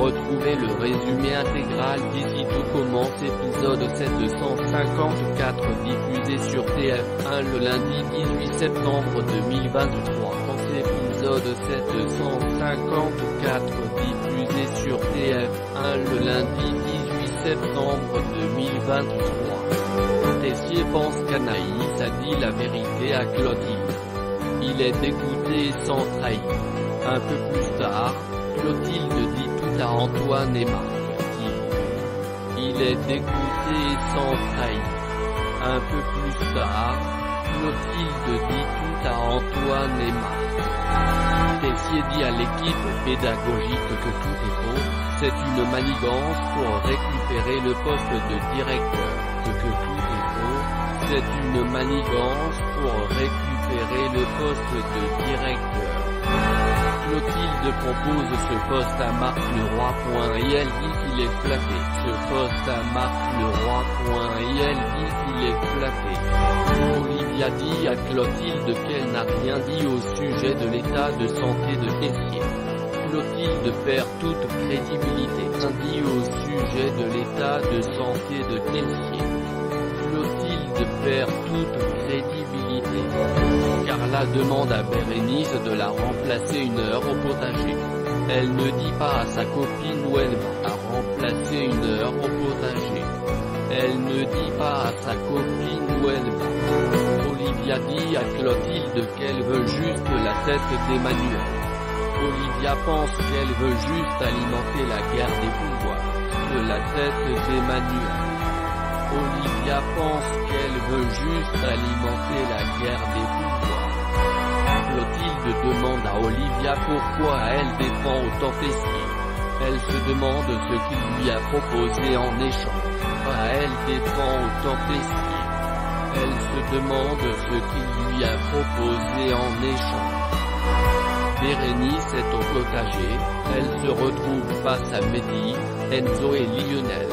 Retrouvez le résumé intégral d'ici tout commence épisode 754 diffusé sur TF1 le lundi 18 septembre 2023. Épisode 754 diffusé sur TF1 le lundi 18 septembre 2023. Tessier pense qu'Anaïs a dit la vérité à Clotilde. Il est dégoûté et sans trahir. Un peu plus tard, Clotilde dit tout à Antoine et Marc. Il est dégoûté et sans trahir. Un peu plus tard, Clotilde dit tout à Antoine et Marc. Tessier dit à l'équipe pédagogique que tout est faux, c'est une manigance pour récupérer le poste de directeur. Que tout est faux, c'est une manigance pour récupérer le poste de directeur. Clotilde propose ce poste à Marc Leroy. Et elle dit qu'il est flatté. Ce poste à Marc Leroy. Et elle dit qu'il est flatté. Olivia dit à Clotilde qu'elle n'a rien dit au sujet de l'état de santé de Tessier. Clotilde perd toute crédibilité. Dit au sujet de l'état de santé de Tessier. Clotilde perd toute crédibilité. Carla demande à Bérénice de la remplacer une heure au potager. Elle ne dit pas à sa copine où elle va remplacer une heure au potager. Elle ne dit pas à sa copine où elle va. Olivia dit à Clotilde qu'elle veut juste la tête d'Emmanuel. Olivia pense qu'elle veut juste alimenter la guerre des pouvoirs. De la tête d'Emmanuel. Olivia pense qu'elle veut juste alimenter la guerre des pouvoirs. Clotilde demande à Olivia pourquoi elle défend autant Tessier. Elle se demande ce qu'il lui a proposé en échange. Elle défend autant Tessier. Elle se demande ce qu'il lui a proposé en échange. Bérénice est au potager, elle se retrouve face à Mehdi, Enzo et Lionel.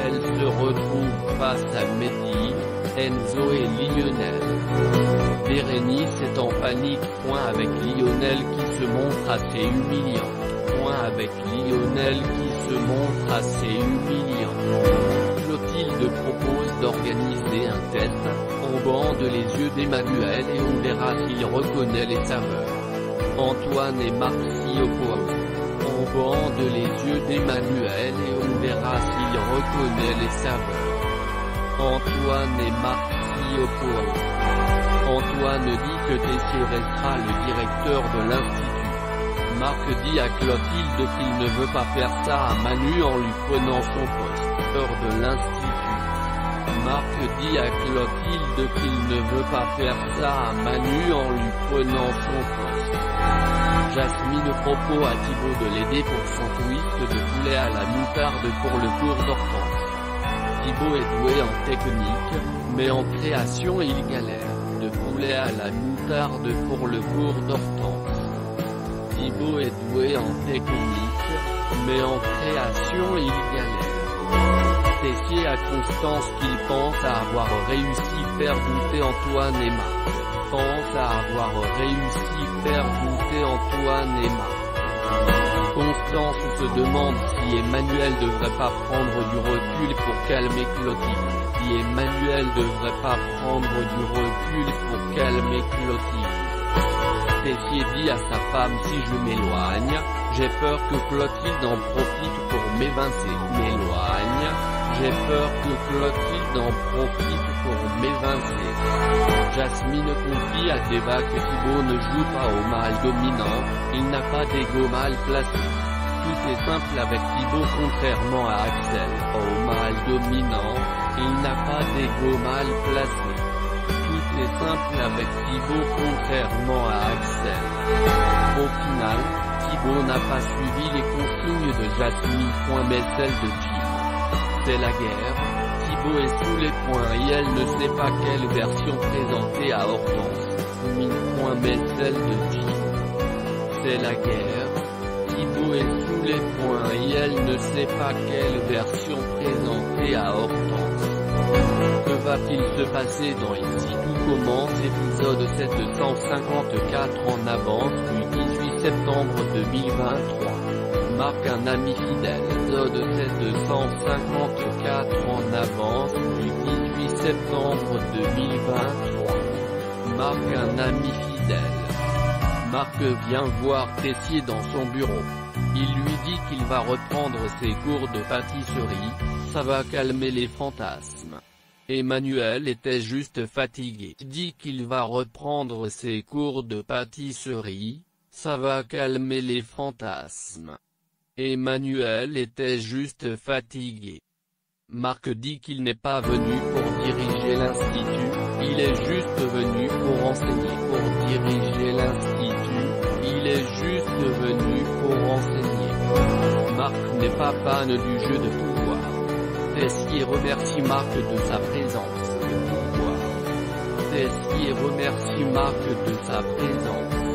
Elle se retrouve face à Mehdi, Enzo et Lionel. Bérénice est en panique. Avec Lionel qui se montre assez humiliant. Avec Lionel qui se montre assez humiliant. Clotilde propose d'organiser un test. On bande les yeux d'Emmanuel et on verra s'il reconnaît les saveurs. Antoine et Marc s'y opposent. On bande les yeux d'Emmanuel et on verra s'il reconnaît les saveurs. Antoine et Marc s'y opposent. Antoine dit que Tessier restera le directeur de l'Institut. Marc dit à Clotilde qu'il ne veut pas faire ça à Manu en lui prenant son poste de l'Institut. Marc dit à Clotilde qu'il ne veut pas faire ça à Manu en lui prenant son poste. Jasmine propose à Thibaut de l'aider pour son twist de poulet à la moutarde pour le cours d'Hortense. Thibaut est doué en technique, mais en création il galère. De poulet à la moutarde pour le cours d'Hortense. Thibaut est doué en technique, mais en création il galère. Tessier à Constance qu'il pense à avoir réussi faire douter Antoine et Marc. Pense à avoir réussi faire douter Antoine et Marc. Constance se demande si Emmanuel devrait pas prendre du recul pour calmer Clotilde. Si Emmanuel devrait pas prendre du recul pour calmer Clotilde. Tessier dit à sa femme si je m'éloigne, j'ai peur que Clotilde en profite pour m'évincer. M'éloigne, j'ai peur que Clotilde en profite pour m'évincer. Jasmine confie à Théva que Thibaut ne joue pas au mâle dominant, il n'a pas d'ego mal placé. Tout est simple avec Thibaut contrairement à Axel. Au mâle dominant, il n'a pas d'ego mal placé. Tout est simple avec Thibaut contrairement à Axel. Au final, Thibaut n'a pas suivi les consignes de Jasmine. Mais celle de Jim. C'est la guerre. Thibaut est sous les points et elle ne sait pas quelle version présenter à Hortense. Mais celle de Jim. C'est la guerre. Thibaut est sous les points et elle ne sait pas quelle version présenter à Hortense. Que va-t-il se passer dans Ici tout commence épisode 754 en avance du 18 septembre 2023. Marc, un ami fidèle, Zod 754 en avance du 18 septembre 2023. Marc, un ami fidèle. Marc vient voir Tessier dans son bureau. Il lui dit qu'il va reprendre ses cours de pâtisserie, ça va calmer les fantasmes. Emmanuel était juste fatigué. Il dit qu'il va reprendre ses cours de pâtisserie, ça va calmer les fantasmes. Emmanuel était juste fatigué. Marc dit qu'il n'est pas venu pour diriger l'institut, il est juste venu pour enseigner. Pour diriger l'institut, il est juste venu pour enseigner. Marc n'est pas fan du jeu de pouvoir. Tessier remercie Marc de sa présence de pouvoir. Tessier remercie Marc de sa présence.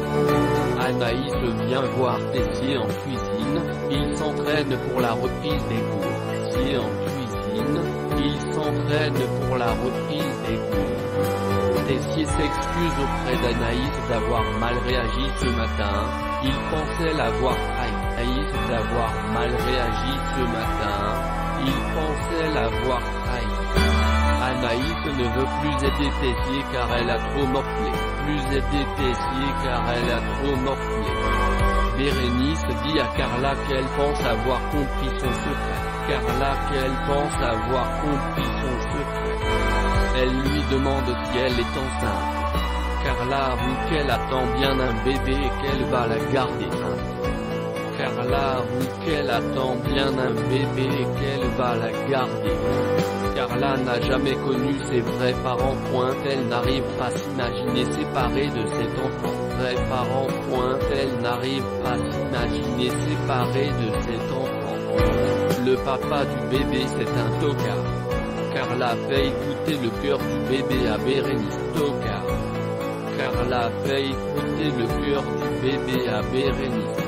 Anaïs vient voir Tessier en cuisine, il s'entraîne pour la reprise des cours. Tessier en cuisine, il s'entraîne pour la reprise des cours. Tessier s'excuse auprès d'Anaïs d'avoir mal réagi ce matin, il pensait l'avoir trahi. Anaïs d'avoir mal réagi ce matin, il pensait l'avoir trahi. Anaïs ne veut plus aider Tessier car elle a trop morflé. Plus aider Tessier car elle a trop morflé. Bérénice dit à Carla qu'elle pense avoir compris son secret. Carla qu'elle pense avoir compris son secret. Elle lui demande si elle est enceinte. Carla avoue qu'elle attend bien un bébé et qu'elle va la garder. Carla avoue qu'elle attend bien un bébé et qu'elle va la garder. Carla n'a jamais connu ses vrais parents. Elle n'arrive pas à s'imaginer séparée de cet enfant. Vrais parents. Elle n'arrive pas à s'imaginer séparée de cet enfant. Le papa du bébé c'est un tocard. Carla fait écouter le cœur du bébé à Bérénice. Tocard. Carla fait écouter le cœur du bébé à Bérénice.